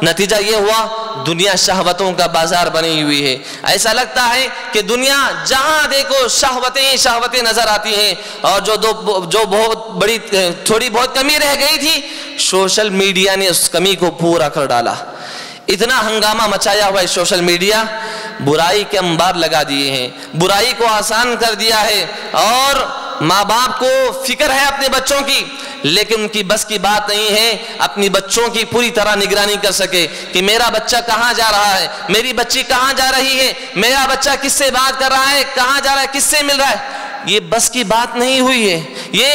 نتیجہ یہ ہوا دنیا شہوتوں کا بازار بنی ہوئی ہے۔ ایسا لگتا ہے کہ دنیا جہاں دیکھو شہوتیں ہی شہوتیں نظر آتی ہیں، اور جو بہت بڑی تھوڑی بہت کمی رہ گئی تھی، سوشل میڈیا نے اس کمی کو پورا کر ڈالا۔ اتنا ہنگامہ مچایا ہوا ہے سوشل میڈیا، برائی کے انبار لگا دیے ہیں، برائی کو آسان کر دیا ہے، اور ماں باپ کو فکر ہے اپنے بچوں کی، لیکن ان کی بس کی بات نہیں ہے اپنی بچوں کی پوری طرح نگرانی کر سکے کہ میرا بچہ کہاں جا رہا ہے، میری بچی کہاں جا رہی ہے، میرا بچہ کس سے بات کر رہا ہے، کہاں جا رہا ہے، کس سے مل رہا ہے۔ یہ بس کی بات نہیں ہوئی ہے۔ یہ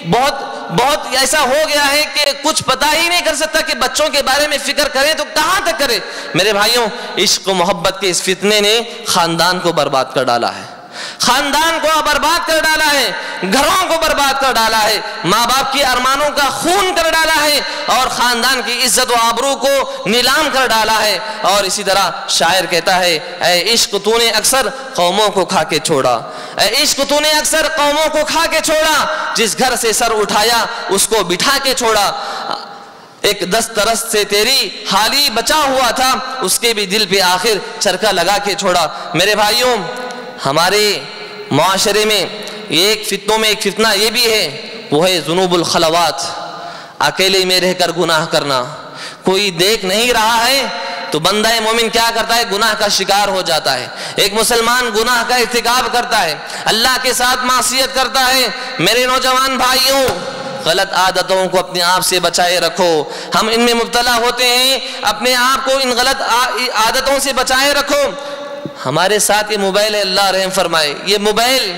بہت ایسا ہو گیا ہے کہ کچھ پتہ ہی نہیں کر سکتا کہ بچوں کے بارے میں فکر کریں تو کہاں تک کرے۔ میرے بھائیوں، عشق و محبت کے اس فتنے نے خاندان کو برباد کر ڈالا ہے، خاندان کو برباد کر ڈالا ہے، گھروں کو برباد کر ڈالا ہے، ماں باپ کی ارمانوں کا خون کر ڈالا ہے، اور خاندان کی عزت و آبرو کو نیلام کر ڈالا ہے۔ اور اسی طرح شاعر کہتا ہے، اے عشق تو نے اکثر قوموں کو کھا کے چھوڑا، اے عشق تو نے اکثر قوموں کو کھا کے چھوڑا، جس گھر سے سر اٹھایا اس کو بٹھا کے چھوڑا، ایک دست رست سے تیری حالی بچا ہوا تھا، اس کے بھی دل پہ آخر چرکا لگا کے چھوڑا۔ میرے بھائیوں، ہمارے معاشرے میں ایک فتنوں میں ایک فتنہ یہ بھی ہے، وہ ہے ذنوب الخلوات، اکیلے میں رہ کر گناہ کرنا۔ کوئی دیکھ نہیں رہا ہے تو بندہ مومن کیا کرتا ہے؟ گناہ کا شکار ہو جاتا ہے۔ ایک مسلمان گناہ کا ارتکاب کرتا ہے، اللہ کے ساتھ معصیت کرتا ہے۔ میرے نوجوان بھائیوں، غلط عادتوں کو اپنے آپ سے بچائے رکھو، ہم ان میں مبتلا ہوتے ہیں، اپنے آپ کو ان غلط عادتوں سے بچائے رکھو۔ ہمارے ساتھ یہ موبائل ہے، اللہ رحم فرمائے، یہ موبائل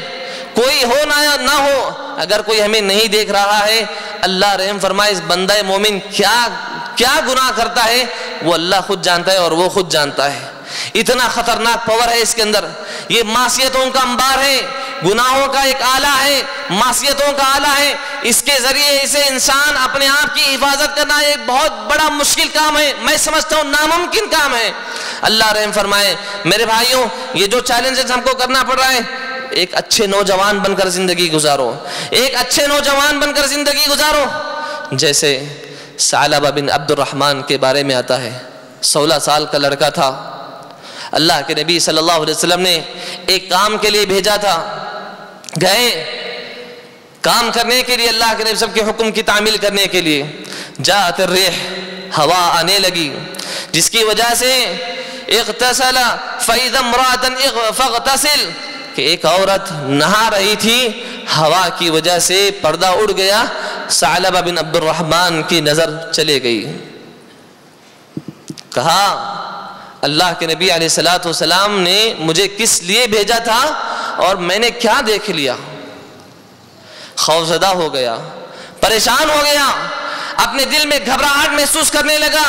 کوئی ہو نہ ہو، اگر کوئی ہمیں نہیں دیکھ رہا ہے، اللہ رحم فرمائے، اس بندہ مومن کیا گناہ کرتا ہے وہ اللہ خود جانتا ہے اور وہ خود جانتا ہے۔ اتنا خطرناک پاور ہے اس کے اندر۔ یہ معصیتوں کا انبار ہے، گناہوں کا ایک آلہ ہے، معصیتوں کا آلہ ہے۔ اس کے ذریعے اسے انسان اپنے آپ کی حفاظت کرنا ایک بہت بڑا مشکل کام ہے، میں سمجھتا ہوں ناممکن کام ہے۔ اللہ رحم فرمائے۔ میرے بھائیوں، یہ جو چیلنجز ہم کو کرنا پڑ رہا ہے، ایک اچھے نوجوان بن کر زندگی گزارو، ایک اچھے نوجوان بن کر زندگی گزارو۔ جیسے ثعلبہ بن عبد الرحمن کے بارے میں آتا ہے، 16 سال کا لڑکا تھا، اللہ کے نبی صلی اللہ علیہ وسلم نے ایک کام کے لیے بھیجا تھا، گئے کام کرنے کے لیے، اللہ کے نبی صلی اللہ علیہ وسلم کے حکم کی تعمیل کرنے کے لیے۔ جاءت الريح، ہوا آنے لگی، جس کی وجہ سے اغتسل فإذا امرأة فاغتسل، کہ ایک عورت نہا رہی تھی، ہوا کی وجہ سے پردہ اڑ گیا، ثعلبہ بن عبد الرحمن کی نظر چلے گئی۔ کہا اللہ کے نبی علیہ السلام نے مجھے کس لیے بھیجا تھا اور میں نے کیا دیکھ لیا؟ خوفزدہ ہو گیا، پریشان ہو گیا، اپنے دل میں گھبراہٹ محسوس کرنے لگا،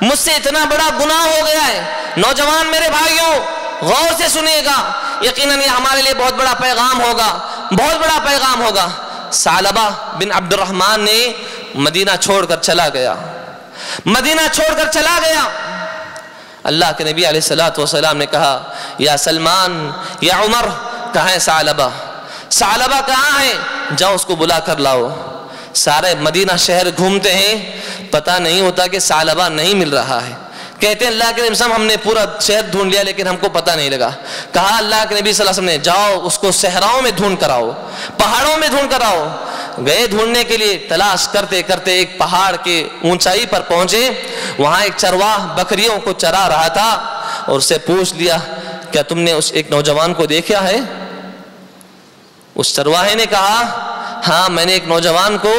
مجھ سے اتنا بڑا گناہ ہو گیا ہے۔ نوجوان میرے بھائیوں، غور سے سنیے گا، یقیناً یہ ہمارے لیے بہت بڑا پیغام ہوگا، بہت بڑا پیغام ہوگا۔ ثعلبہ بن عبد الرحمن نے مدینہ چھوڑ کر چلا گیا، مدینہ چھوڑ کر چلا گیا۔ اللہ کے نبی علیہ السلام نے کہا، یا سلمان، یا عمر، کہاں ہے ثعلبہ؟ ثعلبہ کہاں ہے؟ جاؤ اس کو بلا کر لاؤ۔ سارے مدینہ شہر گھومتے ہیں، پتہ نہیں ہوتا کہ ثعلبہ نہیں مل رہا ہے۔ کہتے ہیں اللہ کے نبی صلی اللہ علیہ وسلم ہم نے پورا شہر ڈھونڈ لیا لیکن ہم کو پتہ نہیں لگا۔ کہا اللہ کے نبی صلی اللہ علیہ وسلم نے، جاؤ اس کو صحراؤں میں ڈھونڈ کر آؤ، پہاڑوں میں ڈھونڈ کر آؤ۔ گئے ڈھونڈنے کے لیے، تلاش کرتے کرتے ایک پہاڑ کے اونچائی پر پہنچے، وہاں ایک چرواہ بکریوں کو چرا رہا تھا، اور اس سے پوچھ لیا، کیا تم نے اس ایک نوجوان کو دیکھا ہے؟ اس چرواہے نے کہا، ہاں میں نے ایک نوجوان کو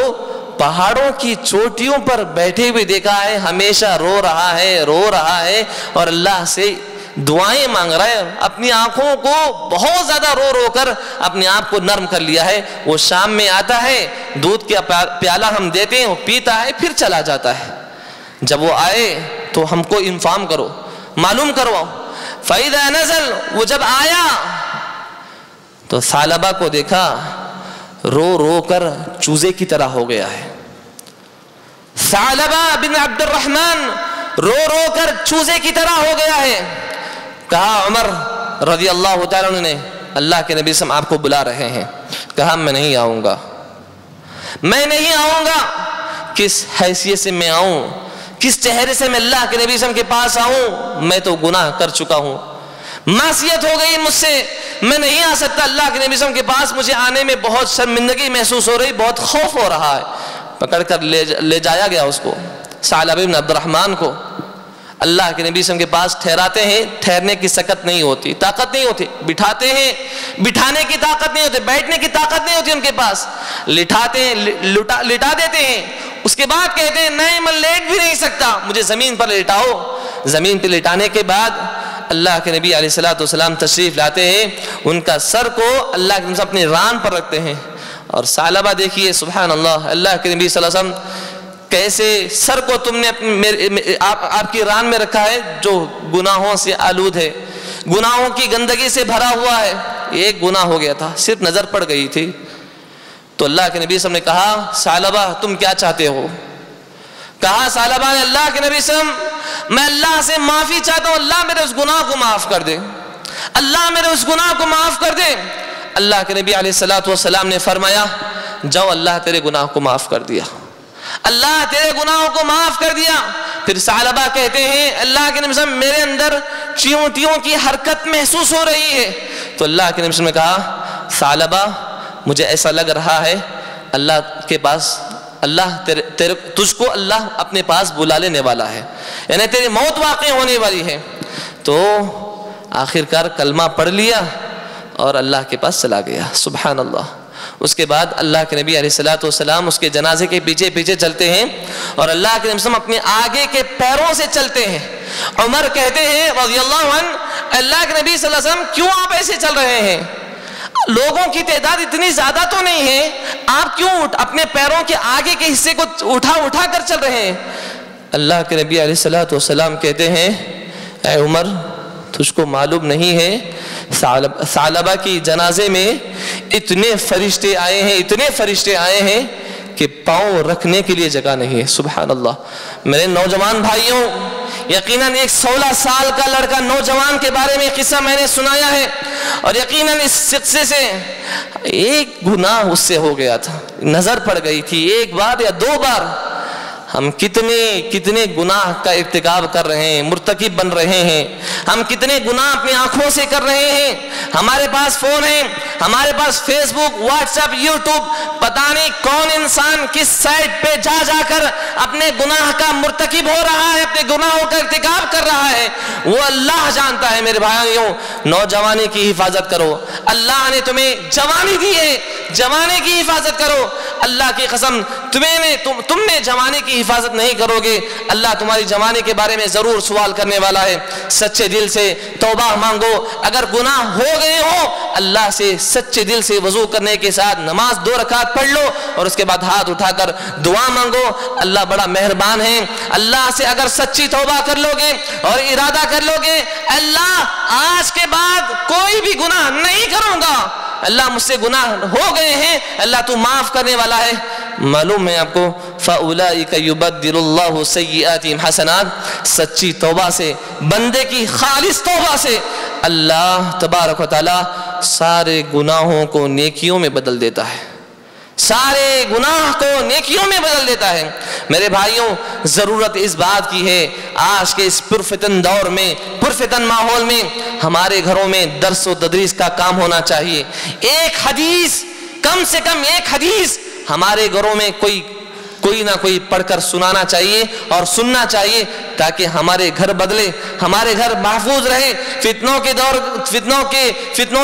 پہاڑوں کی چوٹیوں پر بیٹھے ہوئے دیکھا ہے، ہمیشہ رو رہا ہے اور اللہ سے دعائیں مانگ رہا ہے، اپنی آنکھوں کو بہت زیادہ رو رو کر اپنے آپ کو نرم کر لیا ہے۔ وہ شام میں آتا ہے، دودھ کا پیالہ ہم دیتے ہیں، وہ پیتا ہے، پھر چلا جاتا ہے۔ جب وہ آئے تو ہم کو انفارم کرو، معلوم کرواؤ۔ فَإِذَا نَزَلَ، وہ جب آیا تو ثعلبہ کو دیکھا، رو رو کر چوزے کی طرح ہو گیا ہے۔ ثعلبہ بن عبد الرحمن رو رو کر چوزے کی طرح ہو گیا ہے۔ کہا عمر رضی اللہ تعالیٰ عنہ نے، اللہ کے نبی صلی اللہ علیہ وسلم آپ کو بلا رہے ہیں. کہا میں نہیں آؤں گا, میں نہیں آؤں گا. کس حیثیت سے میں آؤں, کس چہرے سے میں اللہ کے نبی صلی اللہ علیہ وسلم کے پاس آؤں؟ میں تو گناہ کر چکا ہوں, معصیت ہو گئی مجھ سے, میں نہیں آ سکتا اللہ کے نبی صلی اللہ علیہ وسلم کے پاس. مجھے آنے میں بہت شرمندگی محسوس ہو رہی, بہت خوف ہو رہا ہے. پکڑ کر لے جایا گیا اس کو, ثعلبہ بن عبد الرحمن کو. اللہ کے نبی صلی اللہ علیہ وسلم کے پاس ٹھہراتے ہیں, ٹھہرنے کی سکت نہیں ہوتی, طاقت نہیں ہوتی. بٹھاتے ہیں, بٹھانے کی طاقت نہیں ہوتی, بیٹھنے کی طاقت نہیں ہوتی ان کے پاس. لٹھاتے ہیں, لٹا دیتے ہیں. اس کے بعد کہتے ہیں نہیں میں لیٹ بھی نہیں سکتا, مجھے زمین پر لٹاؤ. زمین پہ لٹانے کے بعد اللہ کے نبی علیہ السلام تشریف لاتے ہیں, ان کا سر کو اللہ کے نبی اپنی ران پر رکھتے ہیں. اور ثعلبہ دیکھیے سبحان اللہ, اللہ کے نبی صلی اللہ علیہ وسلم کیسے سر کو تم نے آپ کی ران میں رکھا ہے جو گناہوں سے آلود ہے, گناہوں کی گندگی سے بھرا ہوا ہے. ایک گناہ ہو گیا تھا, صرف نظر پڑ گئی تھی. تو اللہ کے نبی صلی اللہ علیہ وسلم نے کہا ثعلبہ تم کیا چاہتے ہو؟ کہا ثعلبہ نے اللہ کے نبی صلی اللہ علیہ وسلم میں اللہ سے معافی چاہتا ہوں, اللہ میرے اس گناہ کو معاف کر دے, اللہ میرے اس گناہ کو معاف کر دے. اللہ کے نبی علیہ السلام نے فرمایا جاؤ اللہ تیرے گناہ کو معاف کر دیا, اللہ تیرے گناہوں کو معاف کر دیا. پھر ثعلبہ کہتے ہیں اللہ کے نبی صلی اللہ علیہ وسلم میرے اندر چیونٹیوں کی حرکت محسوس ہو رہی ہے. تو اللہ کے نبی صلی اللہ علیہ وسلم نے کہا ثعلبہ مجھے ایسا لگ رہا ہے اللہ کے پاس, اللہ تجھ کو اللہ اپنے پاس بلا لینے والا ہے, یعنی تیری موت واقع ہونے والی ہے. تو آخرکار کلمہ پڑھ لیا اور اللہ کے پاس چلا گیا. سبحان اللہ. اس کے بعد اللہ کے نبی علیہ السلام اس کے جنازے کے پیچھے پیچھے چلتے ہیں اور اللہ کے نبی صلی اللہ علیہ وسلم اپنے آگے کے پیروں سے چلتے ہیں. عمر کہتے ہیں رضی اللہ عنہ اللہ کے نبی صلی اللہ علیہ وسلم کیوں آپ ایسے چل رہے ہیں؟ لوگوں کی تعداد اتنی زیادہ تو نہیں ہے, آپ کیوں اپنے پیروں کے آگے کے حصے کو اٹھا کر چل رہے ہیں؟ اللہ کے نبی علیہ السلام کہتے ہیں اے عمر تجھ کو معلوم نہیں ہے ثعلبہ کی جنازے میں اتنے فرشتے آئے ہیں کہ پاؤں رکھنے کے لیے جگہ نہیں ہے. سبحان اللہ. میرے نوجوان بھائیوں, یقیناً ایک 16 سال کا لڑکا نوجوان کے بارے میں قصہ میں نے سنایا ہے, اور یقیناً اس قصے سے ایک گناہ اس سے ہو گیا تھا, نظر پڑ گئی تھی ایک بار یا دو بار. ہم کتنے گناہ کا ارتکاب کر رہے ہیں, مرتکب بن رہے ہیں. ہم کتنے گناہ اپنی آنکھوں سے کر رہے ہیں. ہمارے پاس فون ہے, ہمارے پاس فیس بک, واٹس ایپ, یوٹیوب, پتہ نہیں کون انسان کس سائٹ پہ جا کر اپنے گناہ کا مرتکب ہو رہا ہے, اپنے گناہوں کا ارتکاب کر رہا ہے. وہ اللہ جانتا ہے. میرے بھائیوں, نوجوانی کی حفاظت کرو. اللہ نے تمہیں جوانی دی ہے, جوانی کی حفاظت کرو. اللہ کی قسم تم نے جوانی کی حفاظت نہیں کرو گے, اللہ تمہاری جوانی کے بارے میں ضرور سوال کرنے والا ہے. سچے دل سے توبہ مانگو. اگر گناہ ہو گئے ہو اللہ سے سچے دل سے وضو کرنے کے ساتھ نماز 2 رکعت پڑھ لو, اور اس کے بعد ہاتھ اٹھا کر دعا مانگو. اللہ بڑا مہربان ہے. اللہ سے اگر سچی توبہ کر لو گے اور ارادہ کر لو گے اللہ آج کے بعد کوئی بھی گناہ نہیں کروں گا, اللہ مجھ سے گناہ ہو گئے ہیں, اللہ تو معاف کرنے والا ہے. معلوم ہے آپ کو فَأُولَئِكَ يُبَدِّلُ اللَّهُ سَيِّئَاتِهِمْ حَسَنَاتٍ. سچی توبہ سے, بندے کی خالص توبہ سے اللہ تبارک و تعالی سارے گناہوں کو نیکیوں میں بدل دیتا ہے, سارے گناہ کو نیکیوں میں بدل دیتا ہے. میرے بھائیوں, ضرورت اس بات کی ہے آج کے اس پرفتن دور میں, پرفتن ماحول میں ہمارے گھروں میں درس و تدریس کا کام ہونا چاہیے. ایک حدیث, کم سے کم ایک حدیث ہمارے گھروں میں کوئی نہ کوئی پڑھ کر سنانا چاہیے اور سننا چاہیے, تاکہ ہمارے گھر بدلے, ہمارے گھر محفوظ رہے. فتنوں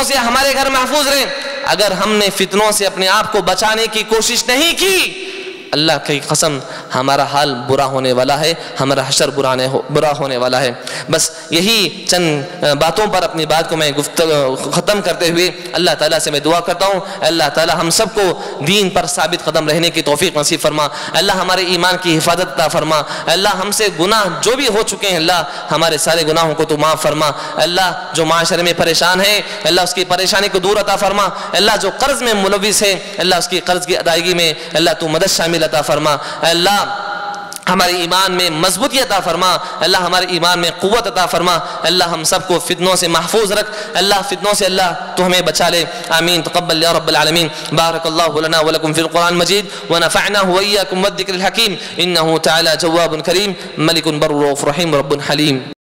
سے ہمارے گھر محفوظ رہے. اگر ہم نے فتنوں سے اپنے آپ کو بچانے کی کوشش نہیں کی, اللہ کی قسم ہمارا حال برا ہونے والا ہے, ہمارا حشر برا ہونے والا ہے. بس یہی چند باتوں پر اپنی بات کو میں ختم کرتے ہوئے اللہ تعالیٰ سے میں دعا کرتا ہوں اللہ تعالیٰ ہم سب کو دین پر ثابت قدم رہنے کی توفیق نصیب فرما. اللہ ہمارے ایمان کی حفاظت عطا فرما. اللہ ہم سے گناہ جو بھی ہو چکے ہیں اللہ ہمارے سارے گناہوں کو تو معاف فرما. اللہ جو معاشرے میں پریشان ہے اللہ اس کی پریشانی کو دور عطا فرما. اللہ جو قرض میں ملوث ہے اللہ اس کی قرض کی ادائیگی میں اللہ تو مدد شامل عطا فرما. اللہ ہمارے ایمان میں مضبوطی عطا فرما اللہ، ہمارے ایمان میں قوت عطا فرما اللہ، ہم سب کو فتنوں سے محفوظ رکھ اللہ، فتنوں سے اللہ تو ہمیں بچا لے، آمین تقبل یا رب العالمین۔ بارک اللہ لنا ولکم فی القرآن المجید ونفعنا وإياكم والذکر الحکیم، انہ تعالی جواب کریم ملک بر رؤوف رحیم رب حلیم۔